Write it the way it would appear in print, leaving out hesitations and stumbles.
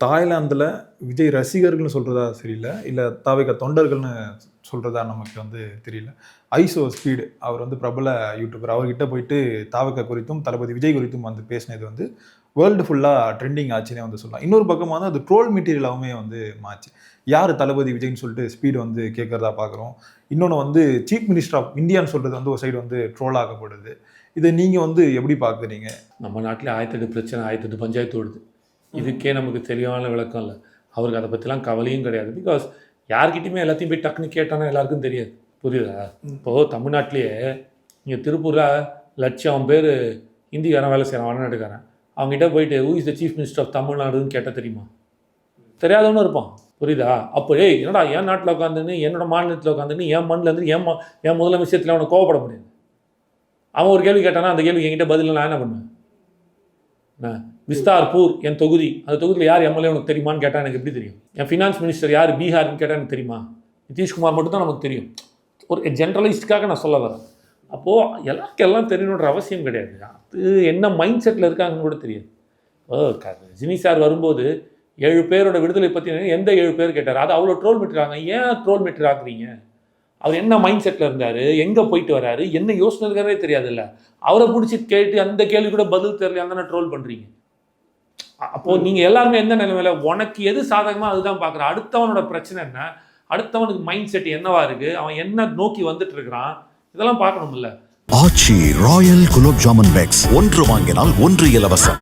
தாய்லாந்தில் விஜய் ரசிகர்கள்னு சொல்கிறதா சரியில்லை, இல்லை தாவேகா தொண்டர்கள்னு சொல்கிறதா நமக்கு வந்து தெரியல. ஐசோ ஸ்பீடு அவர் வந்து பிரபல யூடியூபர், அவர்கிட்ட போயிட்டு தாவேகா குறித்தும் தளபதி விஜய் குறித்தும் வந்து பேசினது வந்து வேர்ல்டு ஃபுல்லாக ட்ரெண்டிங் ஆச்சுன்னே வந்து சொல்லலாம். இன்னொரு பக்கமாக வந்து அது ட்ரோல் மெட்டீரியலாகவுமே வந்து மாச்சு. யார் தளபதி விஜய்னு சொல்லிட்டு ஸ்பீடு வந்து கேட்குறதா பார்க்குறோம். இன்னொன்று வந்து சீஃப் மினிஸ்டர் ஆஃப் இந்தியான்னு சொல்கிறது வந்து ஒரு சைடு வந்து ட்ரோல் ஆகப்படுது. இதை நீங்கள் வந்து எப்படி பார்க்குறீங்க? நம்ம நாட்டில் 1008 பிரச்சனை, 1008 பஞ்சாயத்து ஓடுது. இதுக்கே நமக்கு தெளிவான விளக்கம் இல்லை. அவருக்கு அதை பற்றிலாம் கவலையும் கிடையாது. பிகாஸ் யார்கிட்டையுமே எல்லாத்தையும் போய் டக்குன்னு கேட்டானா எல்லாருக்கும் தெரியாது. புரியுதா? இப்போது தமிழ்நாட்டிலேயே இங்கே திருப்பூரில் லட்சம் பேர் ஹிந்திக்காரன் வேலை செய்கிறான், வடநாட்டுக்காரன். அவங்ககிட்ட போயிட்டு who is the chief minister of தமிழ்நாடுன்னு கேட்டால் தெரியுமா? தெரியாதவனும் இருப்பான். புரியுதா? அப்போ என்னடா என் நாட்டில் உட்காந்துன்னு, என்னோட மாநிலத்தில் உட்காந்துன்னு, என் மண்ணில் இருந்து என் முதலமைச்சரத்தில் அவனை கோவப்பட முடியாது. அவன் ஒரு கேள்வி கேட்டானா அந்த கேள்வி என்கிட்ட பதில் நான் என்ன பண்ணுவேன்? விஸ்தார்பூர் என் தொகுதி, அந்த தொகுதியில் யார் எம்எல்ஏ உனக்கு தெரியுமான்னு கேட்டால் எனக்கு எப்படி தெரியும்? என் ஃபினான்ஸ் மினிஸ்டர் யார் பீகார்னு கேட்டால் எனக்கு தெரியுமா? நிதிஷ்குமார் மட்டும் தான் நமக்கு தெரியும். ஒரு ஜென்ரலிஸ்டுக்காக நான் சொல்ல வரேன். அப்போது எல்லாருக்கும் எல்லாம் தெரியணுன்ற அவசியம் கிடையாது. அது என்ன மைண்ட் செட்டில் இருக்காங்கன்னு கூட தெரியாது. ரஜினி சார் வரும்போது 7 பேரோட விடுதலை பற்றி எந்த 7 பேர் கேட்டார்? அது அவ்வளோ ட்ரோல் மெட்டீரியல். ஏன் ட்ரோல் மெட்டீரியல் ஆக்குறீங்க? அவர் என்ன மைண்ட் செட்டில் இருந்தார், எங்கே போயிட்டு வராரு, என்ன யோசனை இருக்காரே தெரியாதுல்ல. அவரை பிடிச்சி கேட்டு அந்த கேள்வி கூட பதில் தெரியல, அந்த ட்ரோல் பண்ணுறீங்க. அப்போது நீங்கள் எல்லாருமே எந்த நிலைமையில் உனக்கு எது சாதகமாக அதுதான் பார்க்குற. அடுத்தவனோட பிரச்சனை என்ன, அடுத்தவனுக்கு மைண்ட் செட் என்னவா இருக்குது, அவன் என்ன நோக்கி வந்துட்டு இருக்கிறான், இதெல்லாம் பார்க்கணும்ல. ஆச்சி ராயல் குலோப் ஜாமுன் பேக்ஸ் 1 வாங்கினால் 1 இலவசம்.